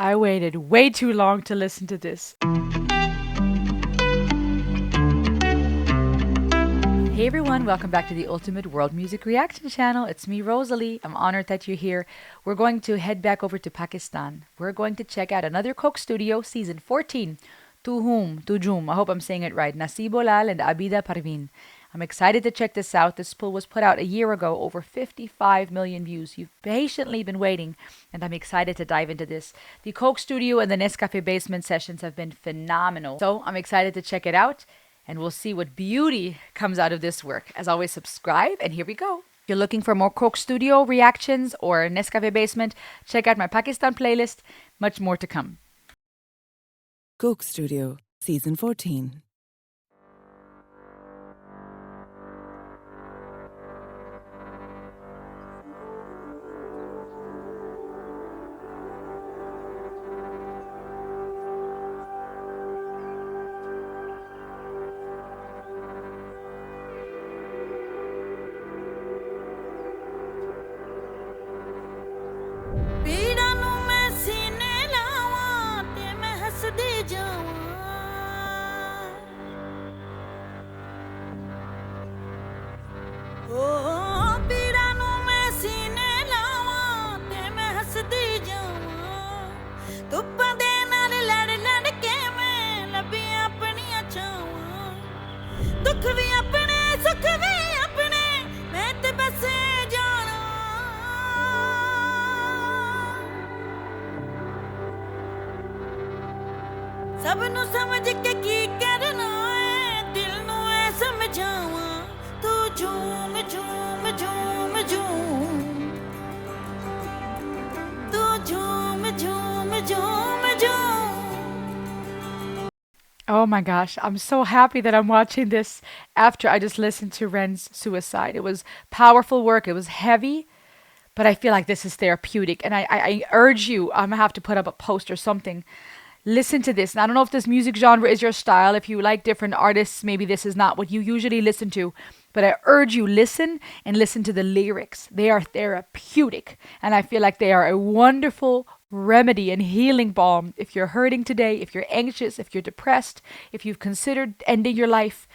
I waited way too long to listen to this. Hey everyone, welcome back to the Ultimate World Music Reaction channel. It's me, Rosalie. I'm honored that you're here. We're going to head back over to Pakistan. We're going to check out another Coke Studio, season 14. To whom? To Jhoom. I hope I'm saying it right. Nasibolal and Abida Parveen. I'm excited to check this out. This poll was put out a year ago, over 55 million views. You've patiently been waiting, and I'm excited to dive into this. The Coke Studio and the Nescafe Basement sessions have been phenomenal. So I'm excited to check it out, and we'll see what beauty comes out of this work. As always, subscribe, and here we go. If you're looking for more Coke Studio reactions or Nescafe Basement, check out my Pakistan playlist. Much more to come. Coke Studio, Season 14. ਸਭ ਨੂੰ ਸਮਝ ਕੇ ਕੀ ਕਰਨਾ ਏ ਦਿਲ ਨੂੰ ਐ ਸਮਝਾਵਾਂ ਤੂੰ ਝੂਮ ਝੂਮ ਝੂਮ ਝੂਮ ਤੂੰ ਝੂਮ ਝੂਮ ਝੂਮ ਝੂਮ Oh my gosh, I'm so happy that I'm watching this after I just listened to Ren's Suicide. It was powerful work, it was heavy, but I feel like this is therapeutic. And I urge you, I'm gonna have to put up a post or something. Listen to this. And I don't know if this music genre is your style. If you like different artists, maybe this is not what you usually listen to. But I urge you, listen and listen to the lyrics. They are therapeutic. And I feel like they are a wonderful remedy and healing balm if you're hurting today, if you're anxious, if you're depressed, if you've considered ending your life.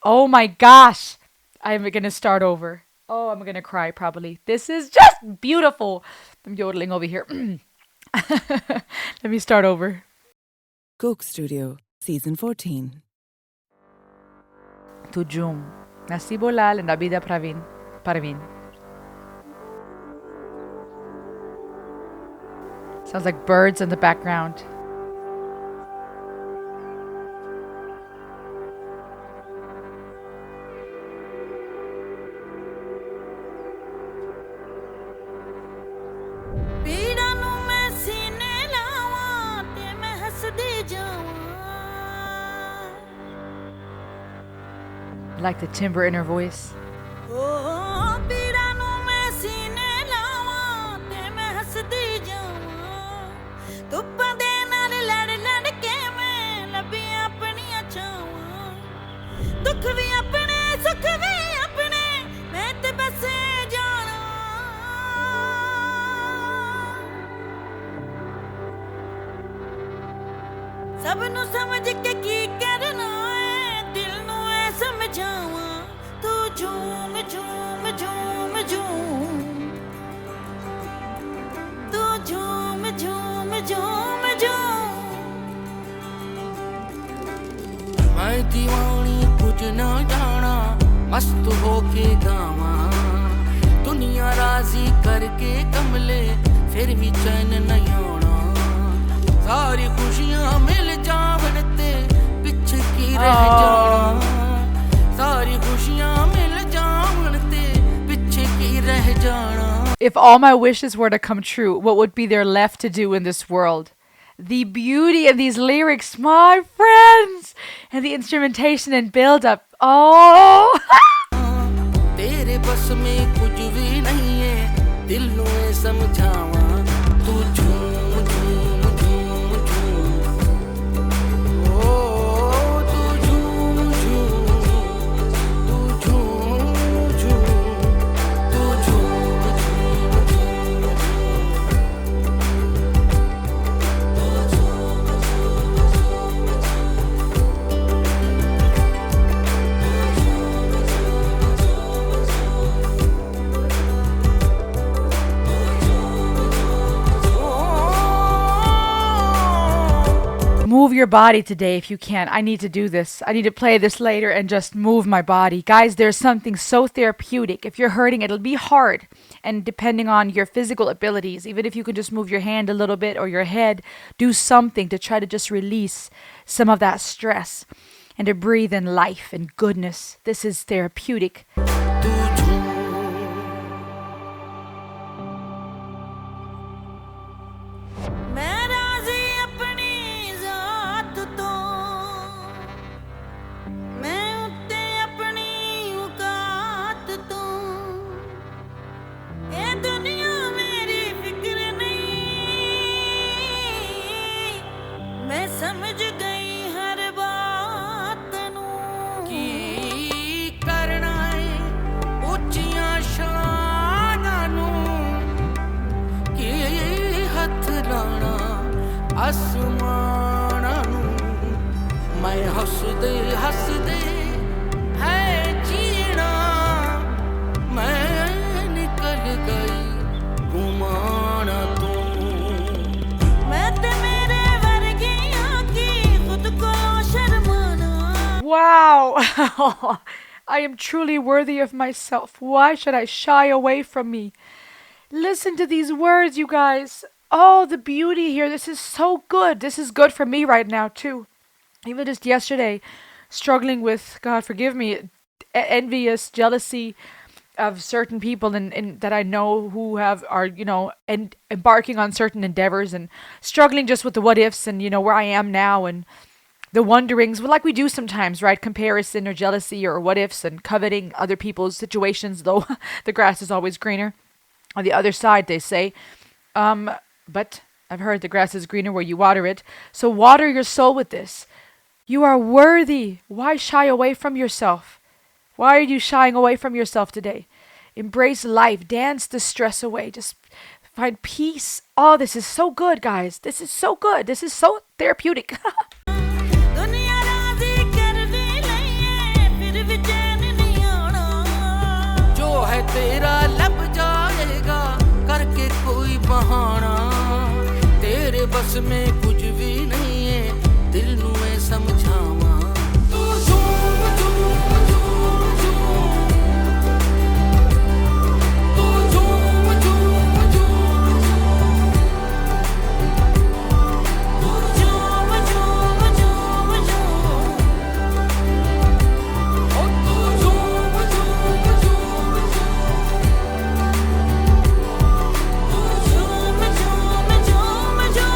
Oh my gosh. I'm going to start over. Oh, I'm going to cry probably. This is just beautiful. I'm yodeling over here. Let me start over. Coke Studio, Season 14. To Jhoom, Nasibolal and Abida Parveen. Sounds like birds in the background. I like the timbre in her voice. ਸਭ ਨੂੰ ਸਮਝ ਕੇ ਕੀ ਕਰਨਾ ਏ ਦਿਲ ਨੂੰ ਐ ਸਮਝਾਵਾਂ ਤੂੰ ਝੂਮ ਝੂਮ ਝੂਮ ਝੂਮ ਤੂੰ ਝੂਮ ਝੂਮ ਝੂਮ ਝੂਮ ਮੈਂ دیਵਾਨੀ ਕੁਝ ਨਾ ਜਾਣਾ ਮਸਤ ਹੋ ਕੇ ਗਾਵਾਂ ਦੁਨੀਆ ਰਾਜ਼ੀ ਕਰਕੇ ਕਮਲੇ ਫਿਰ ਵੀ ਚੈਨ ਨਹੀਂ ਆਉਣਾ सारी खुशियां मिल जावन ते पिछे की रह जाना सारी खुशियां मिल जावन ते पिछे की रह जाना. If all my wishes were to come true, what would be there left to do in this world? The beauty of these lyrics, my friends, and the instrumentation and build up. Oh! तेरे बस में कुछ भी नहीं है दिल नू समझावा तू झूम झूम move your body today if you can. I need to do this. I need to play this later and just move my body. Guys, there's something so therapeutic. If you're hurting, it'll be hard. And depending on your physical abilities, even if you can just move your hand a little bit or your head, do something to try to just release some of that stress and to breathe in life and goodness. This is therapeutic. तू झूम मैं राजी अपनी जात तो मैं उत्ते अपनी औकात तो ये दुनिया मेरी फिक्र नहीं मैं समझ गई हर बात नू की करना है ਉੱਚੀਆਂ ਸ਼ਾਨਾਂ ਨੂੰ ਕੀ ਹੱਥ ਲਾਣਾ ਅਸਮਾਨਾਂ ਨੂੰ ਮੈਂ ਹੱਸਦੇ ਹੱਸਦੇ ਹੈ ਜੀਣਾ ਮੈਂ ਨਿਕਲ ਗਈ ਗੁਮਾਨਾ ਤੋਂ ਮੈਂ ਤੇ ਮੇਰੇ ਵਰਗੀਆਂ ਕੀ ਖੁਦ ਕੋ ਸ਼ਰਮਾਨਾ Wow! I am truly worthy of myself. Why should I shy away from me? Listen to these words, you guys. Oh, the beauty here. This is so good. This is good for me right now, too. Even just yesterday, struggling with, God forgive me, envious jealousy of certain people and that I know who are embarking on certain endeavors and struggling just with the what ifs and where I am now and the wonderings, well, like we do sometimes, right? Comparison or jealousy or what ifs and coveting other people's situations, though the grass is always greener on the other side, they say. But I've heard the grass is greener where you water it. So water your soul with this. You are worthy. Why shy away from yourself? Why are you shying away from yourself today? Embrace life. Dance the stress away. Just find peace. Oh, this is so good, guys. This is so good. This is so therapeutic. ਦੁਨੀਆ ਰਾਜ਼ੀ ਕਰਦੀ ਲਈਏ ਫਿਰ ਵੀ ਚੈਨ ਨਹੀਂ ਆਉਣਾ ਜੋ ਹੈ ਤੇਰਾ ਲੱਭ ਜਾਏਗਾ ਕਰਕੇ ਕੋਈ ਬਹਾਨਾ ਤੇਰੇ ਬਸ ਮੇਂ ਕੁਝ ਵੀ ਨਹੀਂ ਹੈ ਦਿਲ ਨੂੰ ਮੈਂ ਸਮਝਾਵਾਂ ਤੂੰ ਝੂਮ ਝੂਮ ਝੂਮ ਝੂਮ ਤੂੰ ਝੂਮ ਝੂਮ ਝੂਮ ਤੂੰ ਝੂਮ ਝੂਮ ਝੂਮ ਓ ਤੂੰ ਝੂਮ ਝੂਮ ਝੂਮ ਤੂੰ ਝੂਮ ਝੂਮ ਝੂਮ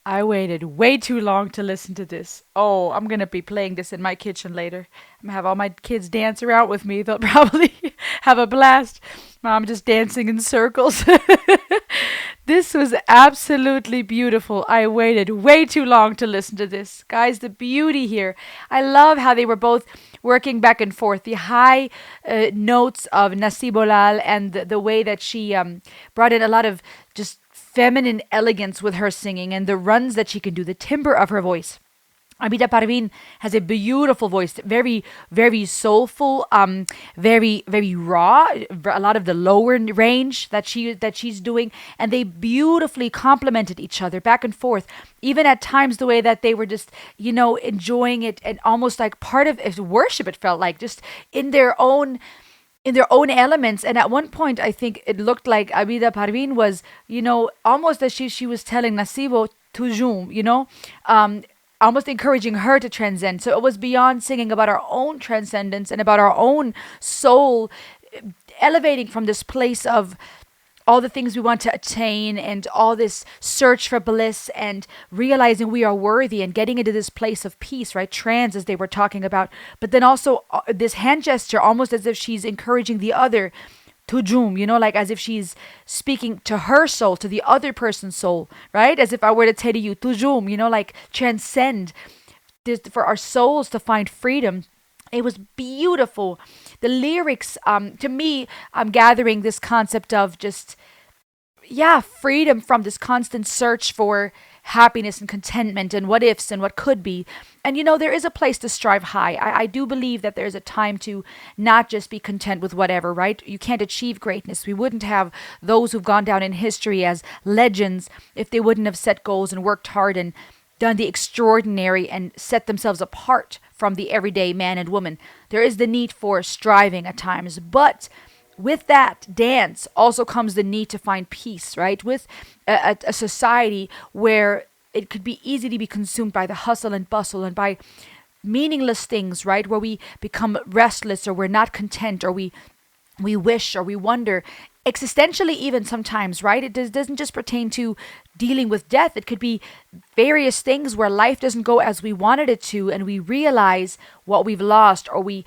I waited way too long to listen to this. Oh, I'm gonna be playing this in my kitchen later. I'm gonna have all my kids dance around with me. They'll probably have a blast. Mom just dancing in circles. This was absolutely beautiful. I waited way too long to listen to this. Guys, the beauty here. I love how they were both working back and forth. The high notes of Nasibolal and the way that she brought in a lot of just feminine elegance with her singing and the runs that she can do, the timbre of her voice. Abida Parvin has a beautiful voice, very, very soulful, very, very raw. A lot of the lower range that she's doing, and they beautifully complemented each other back and forth. Even at times, the way that they were just, enjoying it and almost like part of it, worship. It felt like just in their own elements. And at one point, I think it looked like Abida Parvin was, almost as she was telling Nasibo to Jhoom, almost encouraging her to transcend. So it was beyond singing about our own transcendence and about our own soul, elevating from this place of all the things we want to attain and all this search for bliss and realizing we are worthy and getting into this place of peace, right? Trans, as they were talking about. But then also this hand gesture, almost as if she's encouraging the other to Jhoom, like as if she's speaking to her soul, to the other person's soul, right? As if I were to say to you, to Jhoom, like transcend this for our souls to find freedom. It was beautiful. The lyrics, to me, I'm gathering this concept of just, yeah, freedom from this constant search for happiness and contentment and what ifs and what could be. And there is a place to strive high. I do believe that there's a time to not just be content with whatever, right? You can't achieve greatness. We wouldn't have those who've gone down in history as legends if they wouldn't have set goals and worked hard and done the extraordinary and set themselves apart from the everyday man and woman. There is the need for striving at times, but with that dance also comes the need to find peace, right? With a society where it could be easy to be consumed by the hustle and bustle and by meaningless things, right? Where we become restless or we're not content or we wish or we wonder existentially, even sometimes, right? Doesn't just pertain to dealing with death. It could be various things where life doesn't go as we wanted it to, and we realize what we've lost, or we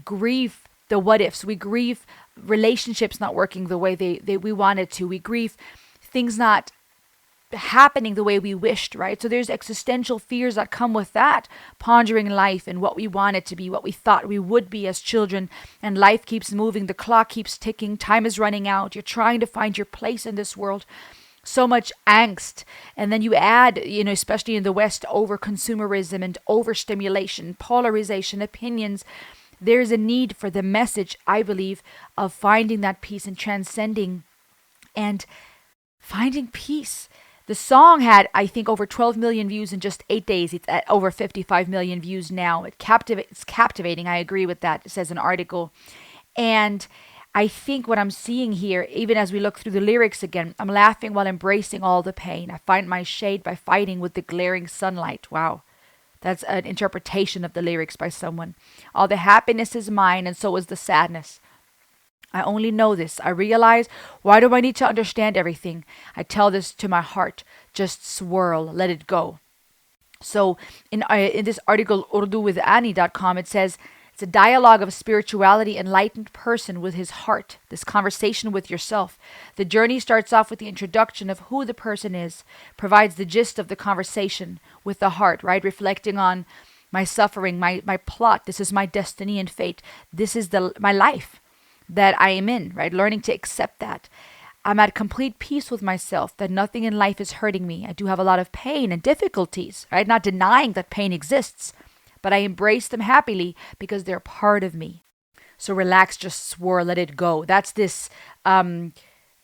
grieve the what ifs. We grieve relationships not working the way we wanted to. We grieve things not happening the way we wished, right? So there's existential fears that come with that, pondering life and what we want it to be, what we thought we would be as children, and life keeps moving, the clock keeps ticking, time is running out, you're trying to find your place in this world. So much angst. And then you add, especially in the West, over consumerism and overstimulation, polarization, opinions. There's a need for the message, I believe, of finding that peace and transcending and finding peace. The song had, I think, over 12 million views in just 8 days. It's at over 55 million views now. It's captivating. I agree with that. It says an article. And I think what I'm seeing here, even as we look through the lyrics again, I'm laughing while embracing all the pain. I find my shade by fighting with the glaring sunlight. Wow. That's an interpretation of the lyrics by someone. All the happiness is mine, and so is the sadness. I only know this. I realize, why do I need to understand everything? I tell this to my heart. Just swirl. Let it go. So in this article, urduvithani.com, it says, it's a dialogue of a spirituality enlightened person with his heart, this conversation with yourself. The journey starts off with the introduction of who the person is, provides the gist of the conversation with the heart, right? Reflecting on my suffering, my plot. This is my destiny and fate. This is my life that I am in, right? Learning to accept that. I'm at complete peace with myself, that nothing in life is hurting me. I do have a lot of pain and difficulties, right? Not denying that pain exists, but I embrace them happily because they're part of me. So relax, just swirl, let it go. That's this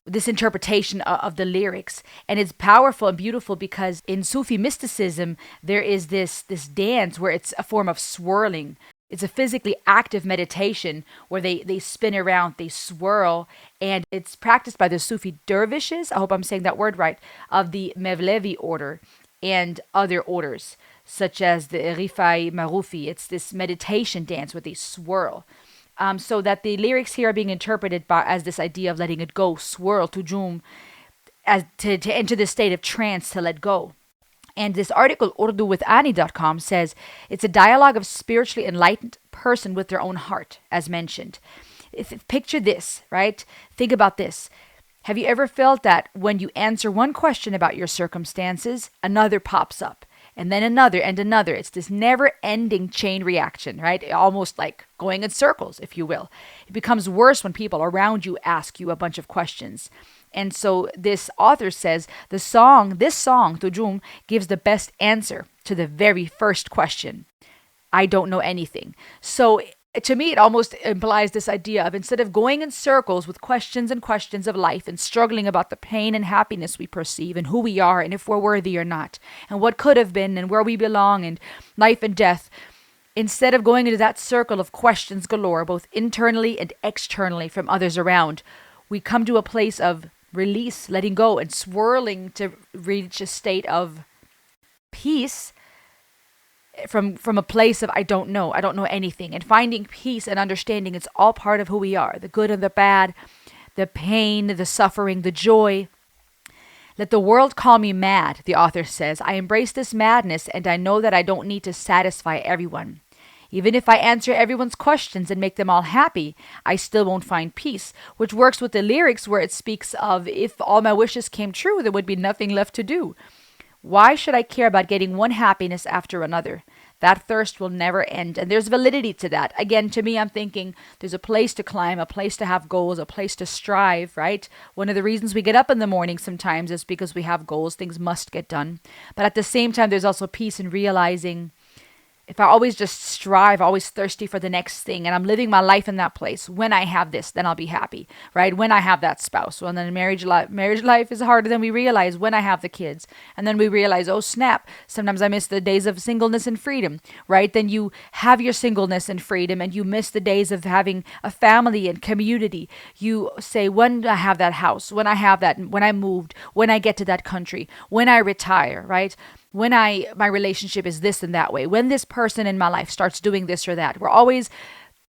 interpretation of the lyrics, and it's powerful and beautiful because in Sufi mysticism there is this dance where it's a form of swirling. It's a physically active meditation where they spin around, they swirl, and it's practiced by the Sufi dervishes, I hope I'm saying that word right, of the Mevlevi order and other orders, such as the Rifai Marufi. It's this meditation dance where they swirl. So that the lyrics here are being interpreted as this idea of letting it go, swirl to Jhoom, as to enter this state of trance, to let go. And this article, urduwithani.com, says it's a dialogue of spiritually enlightened person with their own heart, as mentioned. Picture this, right? Think about this. Have you ever felt that when you answer one question about your circumstances, another pops up? And then another and another. It's this never ending chain reaction, right? Almost like going in circles, if you will. It becomes worse when people around you ask you a bunch of questions. And so this author says this song, Jhoom, gives the best answer to the very first question. I don't know anything. So to me, it almost implies this idea of instead of going in circles with questions and questions of life and struggling about the pain and happiness we perceive and who we are and if we're worthy or not and what could have been and where we belong and life and death, instead of going into that circle of questions galore, both internally and externally from others around, we come to a place of release, letting go, and swirling to reach a state of peace from a place of I don't know anything, and finding peace and understanding it's all part of who we are, the good and the bad, the pain, the suffering, the joy. Let the world call me mad, the author says. I embrace this madness and I know that I don't need to satisfy everyone. Even if I answer everyone's questions and make them all happy, I still won't find peace, which works with the lyrics where it speaks of if all my wishes came true, there would be nothing left to do. Why should I care about getting one happiness after another? That thirst will never end. And there's validity to that. Again, to me, I'm thinking there's a place to climb, a place to have goals, a place to strive, right? One of the reasons we get up in the morning sometimes is because we have goals. Things must get done. But at the same time, there's also peace in realizing if I always just strive, always thirsty for the next thing, and I'm living my life in that place, when I have this, then I'll be happy, right? When I have that spouse. Well, then marriage life is harder than we realize when I have the kids. And then we realize, oh snap, sometimes I miss the days of singleness and freedom, right? Then you have your singleness and freedom and you miss the days of having a family and community. You say, when I have that house, when I have that, when I moved, when I get to that country, when I retire, right? When my relationship is this and that way, when this person in my life starts doing this or that. We're always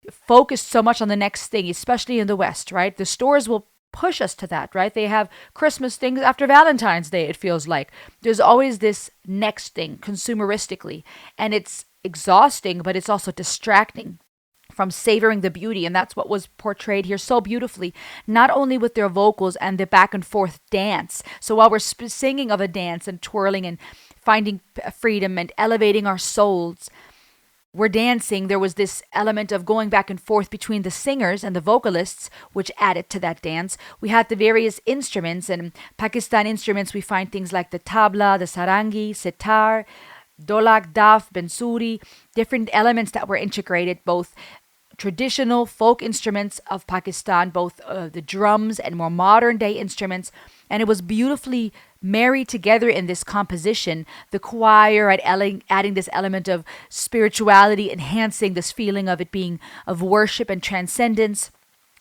focused so much on the next thing, especially in the West, right? The stores will push us to that, right? They have Christmas things after Valentine's Day, it feels like. There's always this next thing consumeristically, and it's exhausting, but it's also distracting from savoring the beauty. And that's what was portrayed here so beautifully, not only with their vocals and the back and forth dance. So while we're singing of a dance and twirling and finding freedom and elevating our souls, we're dancing. There was this element of going back and forth between the singers and the vocalists, which added to that dance. We had the various instruments, and Pakistan instruments, we find things like the tabla, the sarangi, sitar, dolak, daf, bansuri, different elements that were integrated, both traditional folk instruments of Pakistan, both the drums and more modern day instruments. And it was beautifully married together in this composition. The choir adding this element of spirituality, enhancing this feeling of it being of worship and transcendence.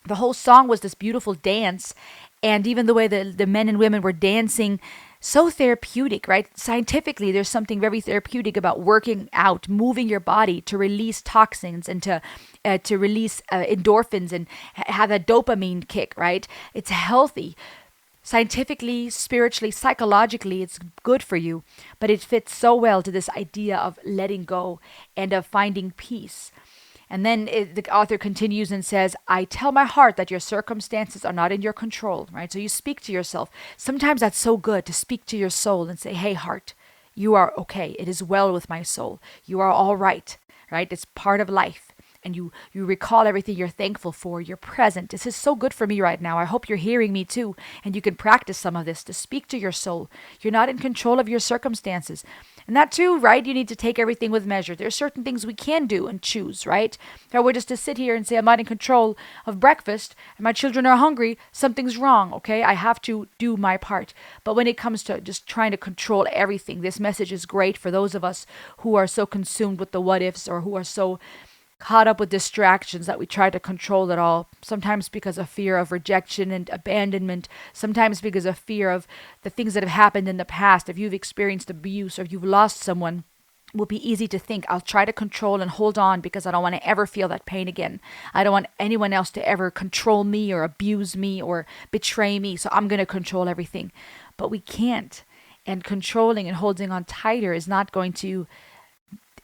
The whole song was this beautiful dance. And even the way the men and women were dancing, so therapeutic, right? Scientifically, there's something very therapeutic about working out, moving your body to release toxins and to release endorphins and have a dopamine kick, right? It's healthy. Scientifically, spiritually, psychologically, it's good for you, but it fits so well to this idea of letting go and of finding peace. And then the author continues and says, I tell my heart that your circumstances are not in your control, right? So you speak to yourself. Sometimes that's so good to speak to your soul and say, hey, heart, you are okay. It is well with my soul. You are all right? It's part of life. And you recall everything you're thankful for. You're present. This is so good for me right now. I hope you're hearing me too. And you can practice some of this to speak to your soul. You're not in control of your circumstances. And that too, right? You need to take everything with measure. There are certain things we can do and choose, right? If I were just to sit here and say I'm not in control of breakfast and my children are hungry, something's wrong, okay? I have to do my part. But when it comes to just trying to control everything, this message is great for those of us who are so consumed with the what ifs or who are so caught up with distractions that we try to control it all, sometimes because of fear of rejection and abandonment, sometimes because of fear of the things that have happened in the past. If you've experienced abuse or you've lost someone, it would be easy to think, I'll try to control and hold on because I don't want to ever feel that pain again. I don't want anyone else to ever control me or abuse me or betray me, so I'm going to control everything. But we can't. And controlling and holding on tighter is not going to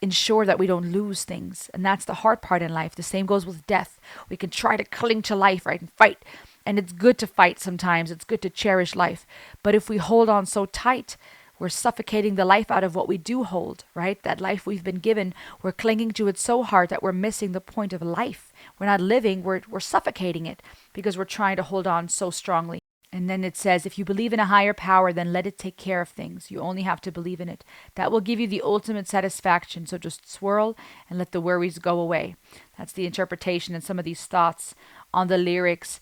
ensure that we don't lose things. And that's the hard part in life. The same goes with death. We can try to cling to life, right? And fight. And it's good to fight sometimes. It's good to cherish life. But if we hold on so tight, we're suffocating the life out of what we do hold, right? That life we've been given, we're clinging to it so hard that we're missing the point of life. We're not living, we're suffocating it because we're trying to hold on so strongly. And then it says, if you believe in a higher power, then let it take care of things. You only have to believe in it. That will give you the ultimate satisfaction. So just swirl and let the worries go away. That's the interpretation and some of these thoughts on the lyrics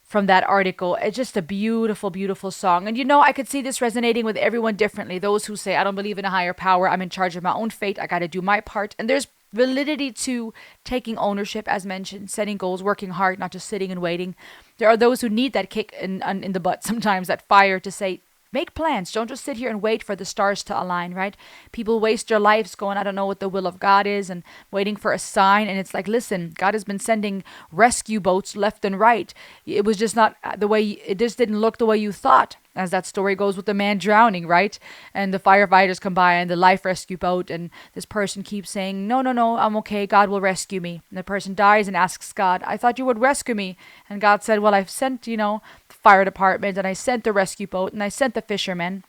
from that article. It's just a beautiful, beautiful song. And I could see this resonating with everyone differently. Those who say, I don't believe in a higher power, I'm in charge of my own fate, I got to do my part. And there's validity to taking ownership, as mentioned, setting goals, working hard, not just sitting and waiting. There are those who need that kick in the butt sometimes, that fire to say, make plans. Don't just sit here and wait for the stars to align, right? People waste their lives going, I don't know what the will of God is, and waiting for a sign. And it's like, listen, God has been sending rescue boats left and right. It was just not the way, it just didn't look the way you thought. As that story goes with the man drowning, right? And the firefighters come by and the life rescue boat, and this person keeps saying, no, no, no, I'm okay. God will rescue me. And the person dies and asks God, I thought you would rescue me. And God said, well, I've sent, the fire department, and I sent the rescue boat, and I sent the fishermen.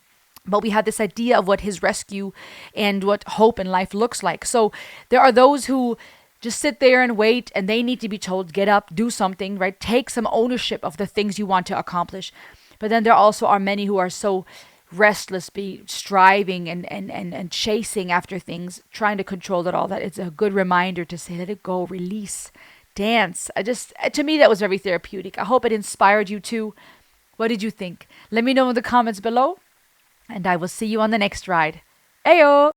But we had this idea of what his rescue and what hope in life looks like. So there are those who just sit there and wait, and they need to be told, get up, do something, right? Take some ownership of the things you want to accomplish. But then there also are many who are so restless, be striving and chasing after things, trying to control it all, that it's a good reminder to say, let it go, release, dance. To me, that was very therapeutic. I hope it inspired you too. What did you think? Let me know in the comments below, and I will see you on the next ride. Ayo!